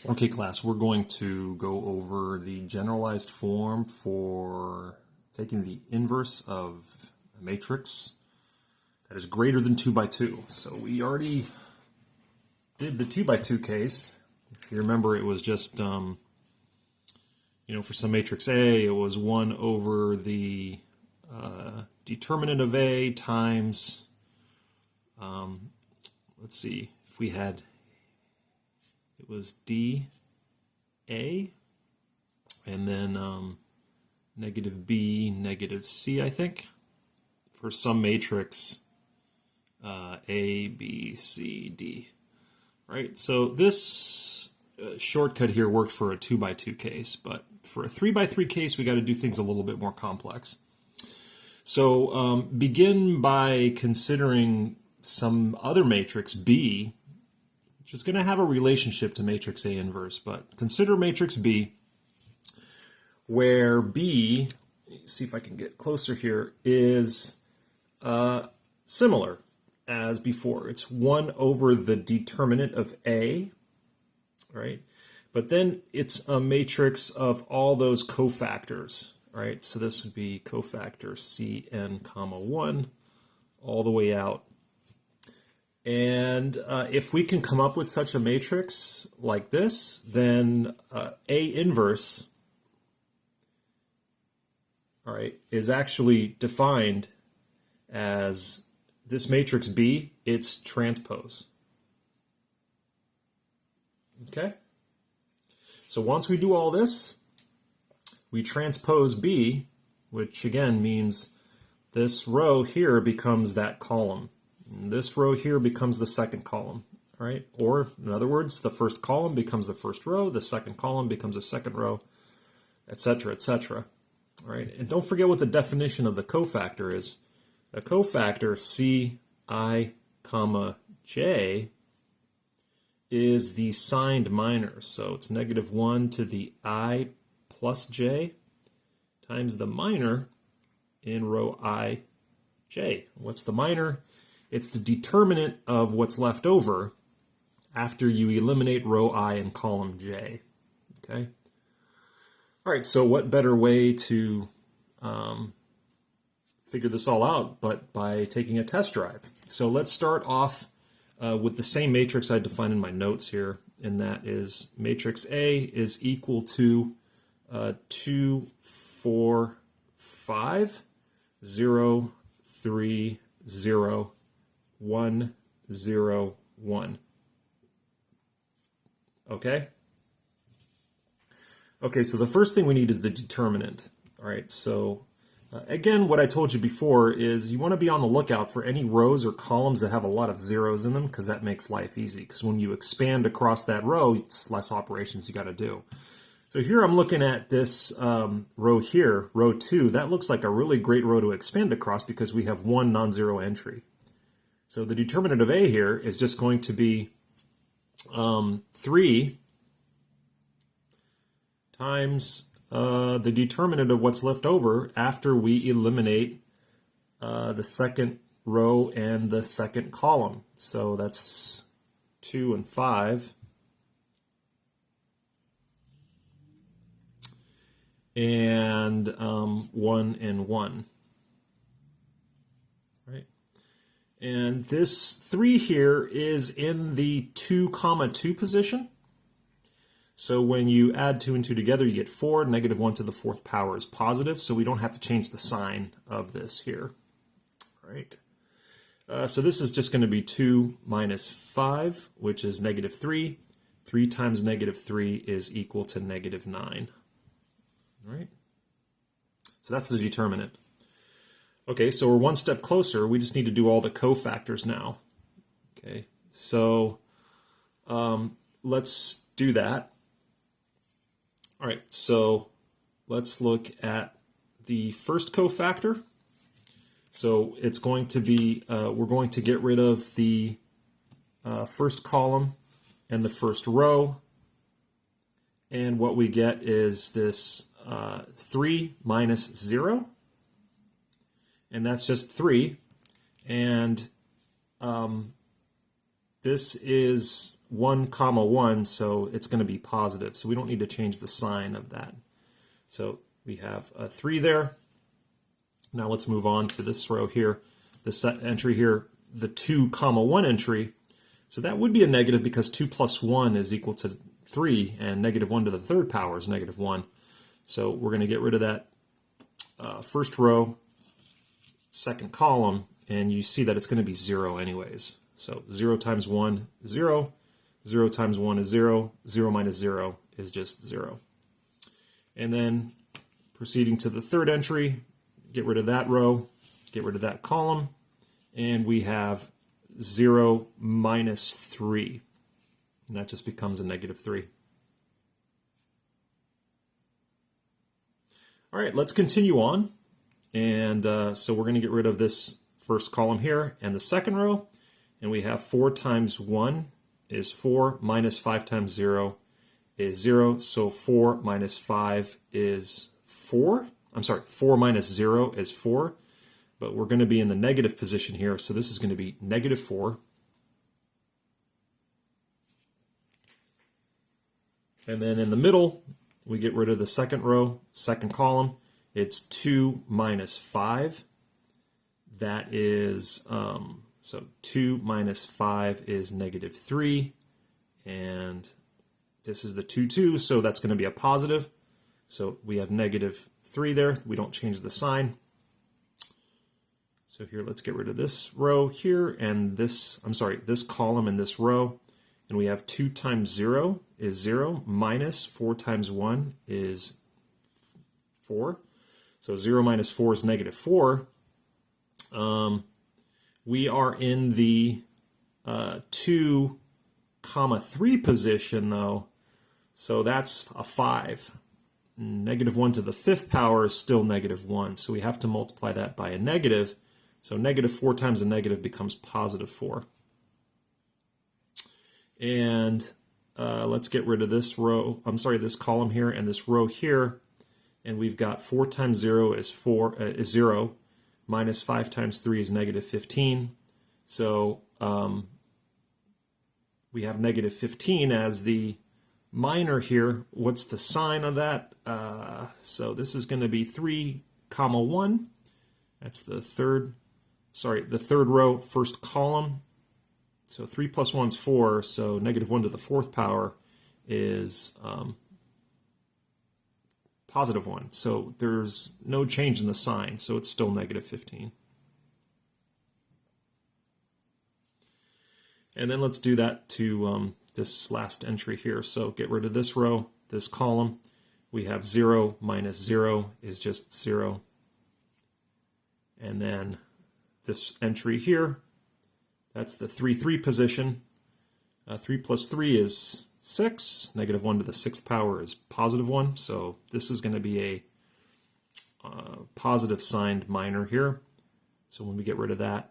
Okay, class, we're going to go over the generalized form for taking the inverse of a matrix that is greater than 2 by 2. So we already did the 2 by 2 case. If you remember, it was just, for some matrix A, it was 1 over the determinant of A times, let's see, if we had, it was D A, and then negative B, negative C, I think, for some matrix A, B, C, D. Right? So this shortcut here worked for a 2 by 2 case, but for a 3 by 3 case, we got to do things a little bit more complex. So begin by considering some other matrix, B, which is going to have a relationship to matrix A inverse, but consider matrix B, where B, see if I can get closer here, is similar as before. It's 1 over the determinant of A, right? But then it's a matrix of all those cofactors, right? So this would be cofactor Cn comma 1 all the way out. And if we can come up with such a matrix like this, then A inverse, all right, is actually defined as this matrix B, its transpose. Okay? So once we do all this, we transpose B, which again means this row here becomes that column. And this row here becomes the second column, right? Or, in other words, the first column becomes the first row, the second column becomes the second row, etc., etc. Right? And don't forget what the definition of the cofactor is. A cofactor, Ci, comma j, is the signed minor. So it's negative 1 to the I plus j times the minor in row I, j. What's the minor? It's the determinant of what's left over after you eliminate row I and column j. Okay? All right, so what better way to figure this all out but by taking a test drive? So let's start off with the same matrix I defined in my notes here, and that is matrix A is equal to 2, 4, 5, 0, 3, 0, 1, 0, 1. Okay? Okay, so the first thing we need is the determinant. All right, so again, what I told you before is you want to be on the lookout for any rows or columns that have a lot of zeros in them, because that makes life easy. Because when you expand across that row, it's less operations you got to do. So here I'm looking at this row here, row 2. That looks like a really great row to expand across because we have one non-zero entry. So the determinant of A here is just going to be 3 times the determinant of what's left over after we eliminate the second row and the second column. So that's 2 and 5. And 1 and 1. Right? And this 3 here is in the 2 comma 2 position. So when you add 2 and 2 together, you get 4. Negative 1 to the 4th power is positive, so we don't have to change the sign of this here. Right? So this is just going to be 2 minus 5, which is negative 3. 3 times negative 3 is equal to negative 9. Right? So that's the determinant. Okay, so we're one step closer. We just need to do all the cofactors now. Okay, so let's do that. All right, so let's look at the first cofactor. So it's going to be, we're going to get rid of the first column and the first row. And what we get is this 3 minus 0. And that's just 3. And this is 1, comma 1, so it's going to be positive. So we don't need to change the sign of that. So we have a 3 there. Now let's move on to this row here. This entry here, the 2, comma 1 entry. So that would be a negative because 2 plus 1 is equal to 3, and negative 1 to the third power is negative 1. So we're going to get rid of that first row, second column, and you see that it's going to be 0 anyways. So 0 times 1, 0. 0 times 1 is 0. 0 minus 0 is just 0. And then proceeding to the third entry, get rid of that row, get rid of that column, and we have 0 minus 3. And that just becomes a negative 3. All right, let's continue on. And so we're going to get rid of this first column here and the second row. And we have 4 times 1 is 4, minus 5 times 0 is 0. So 4 minus 5 is 4. I'm sorry, 4 minus 0 is 4. But we're going to be in the negative position here. So this is going to be negative 4. And then in the middle, we get rid of the second row, second column. It's 2 minus 5. That is, so 2 minus 5 is negative 3. And this is the 2, 2, so that's going to be a positive. So we have negative 3 there. We don't change the sign. So here, let's get rid of this row here and this, this column and this row. And we have 2 times 0 is 0, minus 4 times 1 is 4. So 0 minus 4 is negative 4. We are in the 2, comma 3 position, though. So that's a 5. Negative 1 to the 5th power is still negative 1. So we have to multiply that by a negative. So negative 4 times a negative becomes positive 4. And let's get rid of this row, this column here and this row here. And we've got 4 times 0 is 0, minus 5 times 3 is negative 15. So we have negative 15 as the minor here. What's the sign of that? So this is going to be 3, comma 1. That's the third row, first column. So 3 plus 1 is 4, so negative 1 to the 4th power is positive 1. So there's no change in the sign, so it's still negative 15. And then let's do that to this last entry here. So get rid of this row, this column. We have 0 minus 0 is just 0. And then this entry here, that's the 3, 3 position. 3 plus 3 is 6. Negative 1 to the 6th power is positive 1. So this is going to be a positive signed minor here. So when we get rid of that,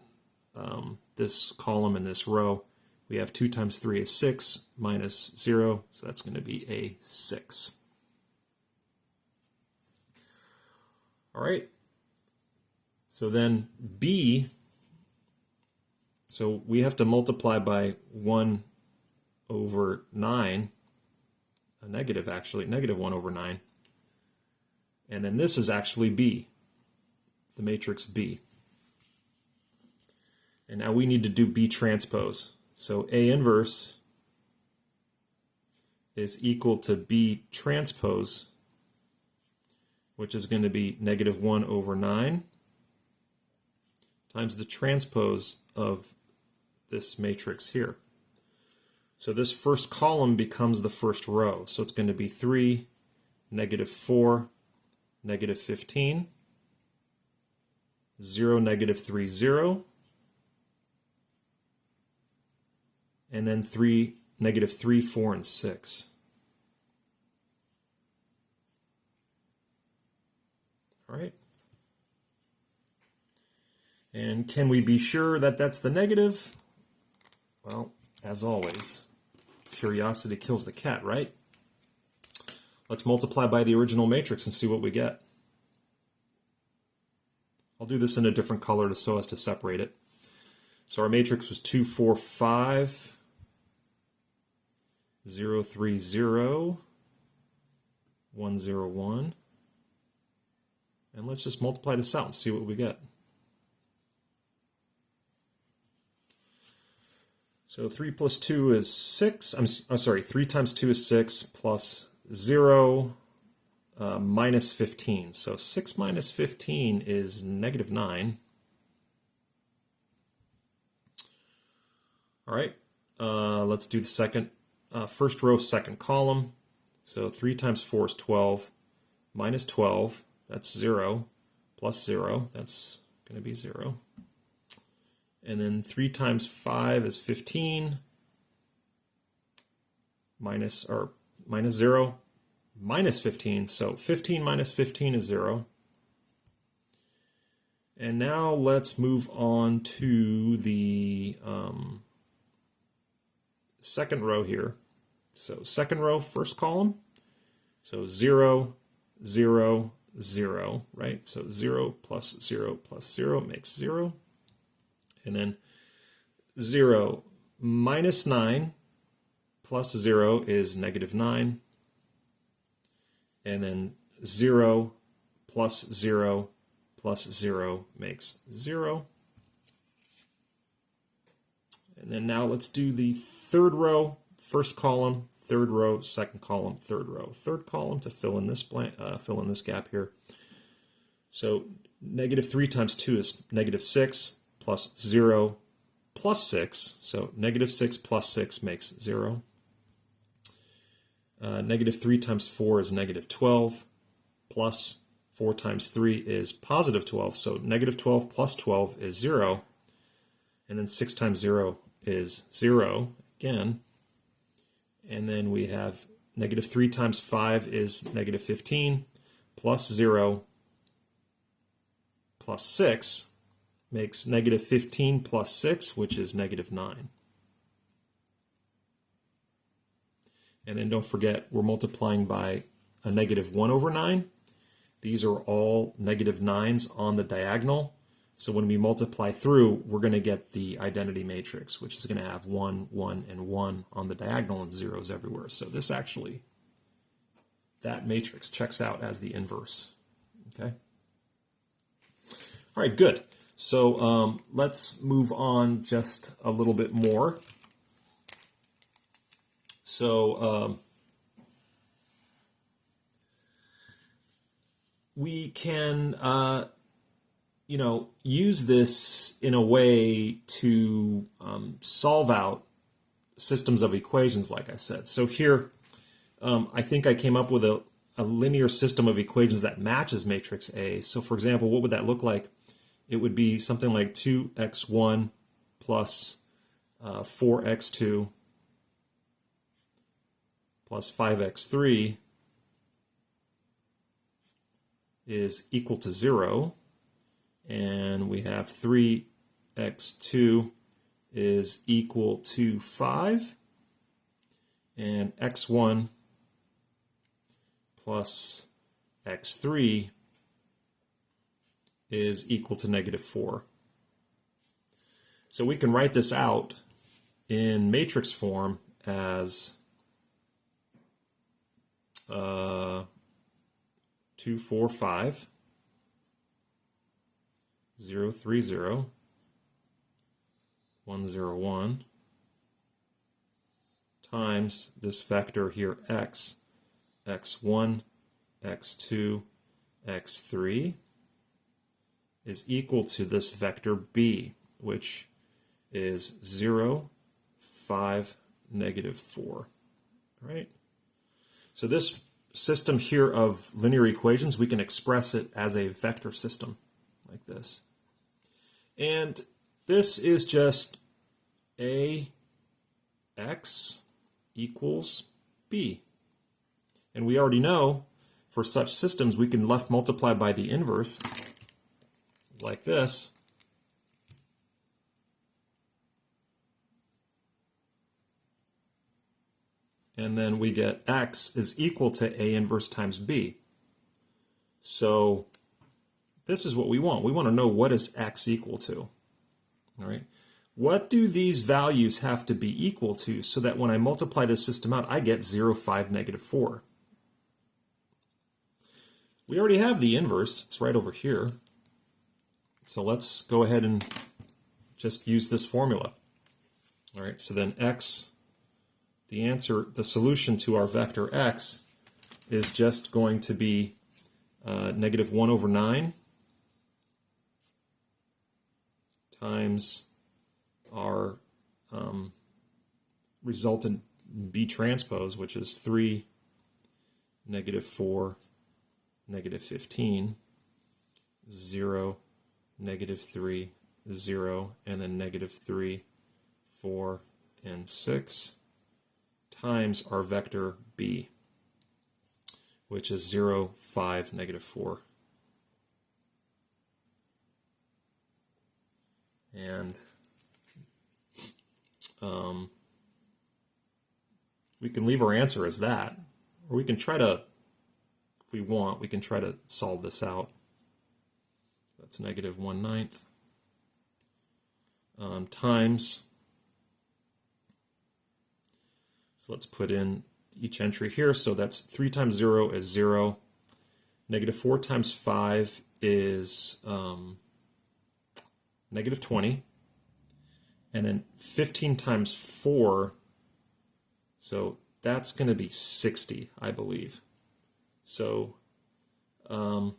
this column and this row, we have 2 times 3 is 6, minus 0. So that's going to be a 6. All right. So then B, so we have to multiply by 1 over 9, a negative actually, negative 1 over 9. And then this is actually B, the matrix B. And now we need to do B transpose. So A inverse is equal to B transpose, which is going to be negative 1 over 9 times the transpose of this matrix here. So this first column becomes the first row. So it's going to be 3, negative 4, negative 15, 0, negative 3, 0, and then 3, negative 3, 4, and 6. All right. And can we be sure that that's the negative? Well, as always, curiosity kills the cat, right? Let's multiply by the original matrix and see what we get. I'll do this in a different color so as to separate it. So our matrix was 2, 4, 5, 0, 3, 0, 1, 0, 1. And let's just multiply this out and see what we get. So 3 plus 2 is 6. I'm sorry, 3 times 2 is 6 plus 0 minus 15. So 6 minus 15 is negative 9. All right, let's do the second, first row, second column. So 3 times 4 is 12, minus 12, that's 0, plus 0, that's going to be 0. And then 3 times 5 is 15, minus 0, minus 15. So 15 minus 15 is 0. And now let's move on to the second row here. So second row, first column. So 0, 0, 0, right? So 0 plus 0 plus 0 makes 0. And then 0 minus 9 plus 0 is negative 9. And then 0 plus 0 plus 0 makes 0. And then now let's do the third row, first column, third row, second column, third row, third column to fill in this gap here. So negative 3 times 2 is negative 6 plus 0 plus 6. So negative 6 plus 6 makes 0. Negative 3 times 4 is negative 12 plus 4 times 3 is positive 12. So negative 12 plus 12 is 0. And then 6 times 0 is 0 again. And then we have negative 3 times 5 is negative 15 plus 0 plus 6 makes negative 15 plus 6, which is negative 9. And then don't forget, we're multiplying by a negative 1 over 9. These are all negative 9s on the diagonal. So when we multiply through, we're going to get the identity matrix, which is going to have 1, 1, and 1 on the diagonal and zeros everywhere. So this actually, that matrix checks out as the inverse. Okay. All right, good. So let's move on just a little bit more. So we can, use this in a way to solve out systems of equations, like I said. So here, I think I came up with a linear system of equations that matches matrix A. So for example, what would that look like? It would be something like 2x1 plus 4x2 plus 5x3 is equal to 0. And we have 3x2 is equal to 5. And x1 plus x3 is equal to negative 4. So we can write this out in matrix form as 2, 4, 5, 0, 3, 0, 1, 0, 1 times this vector here x, x1, x2, x3 is equal to this vector b, which is 0, 5, negative 4. Right? So this system here of linear equations, we can express it as a vector system like this. And this is just ax equals b. And we already know for such systems we can left multiply by the inverse like this. And then we get x is equal to a inverse times b. So this is what we want. We want to know what is x equal to. All right. what do these values have to be equal to so that when I multiply this system out, I get 0, 5, negative 4? We already have the inverse. It's right over here. So let's go ahead and just use this formula. All right, so then x, the answer, the solution to our vector x is just going to be negative 1 over 9 times our resultant B transpose, which is 3, negative 4, negative 15, 0, negative 3, 0, and then negative 3, 4, and 6 times our vector B, which is 0, 5, negative 4. And we can leave our answer as that, or we can try to, if we want, we can try to solve this out. That's negative 1/9 times, so let's put in each entry here. So that's 3 times 0 is 0. Negative 4 times 5 is negative 20. And then 15 times 4, so that's going to be 60, I believe. So, all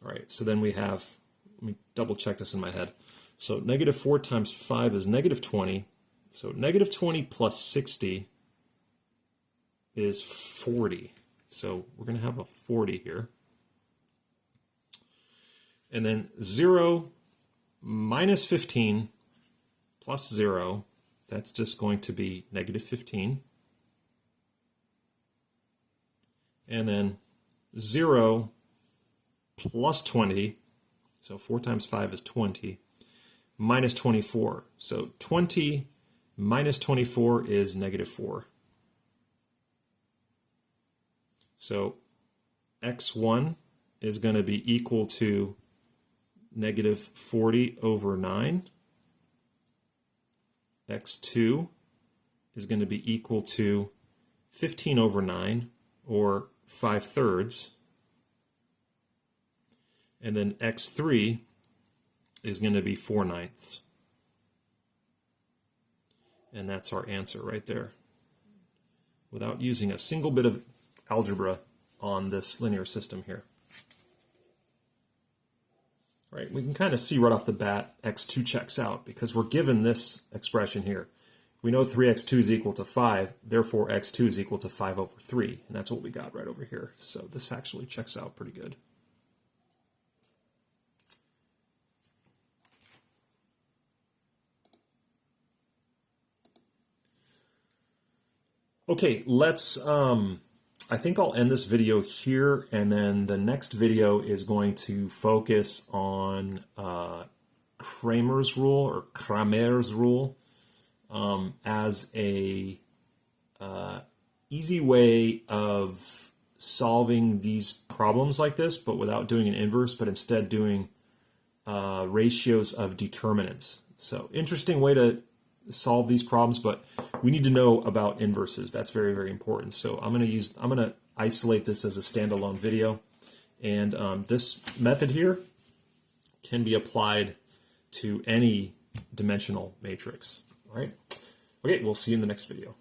right, so then we have, let me double check this in my head. So negative 4 times 5 is negative 20. So negative 20 plus 60 is 40. So we're going to have a 40 here. And then 0 minus 15 plus 0, that's just going to be negative 15. And then 0 plus 20, so 4 times 5 is 20, minus 24. So 20 minus 24 is negative 4. So x1 is going to be equal to negative 40 over 9. x2 is going to be equal to 15 over 9, or 5/3. And then x3 is going to be 4/9. And that's our answer right there, without using a single bit of algebra on this linear system here. Right, we can kind of see right off the bat x2 checks out because we're given this expression here. We know 3x2 is equal to 5, therefore x2 is equal to 5 over 3, and that's what we got right over here. So this actually checks out pretty good. Okay, let's I think I'll end this video here, and then the next video is going to focus on Kramer's rule as a easy way of solving these problems like this, but without doing an inverse, but instead doing ratios of determinants. So interesting way to solve these problems, but we need to know about inverses. That's very, very important. So I'm going to isolate this as a standalone video, and this method here can be applied to any dimensional matrix. All right. Okay, we'll see you in the next video.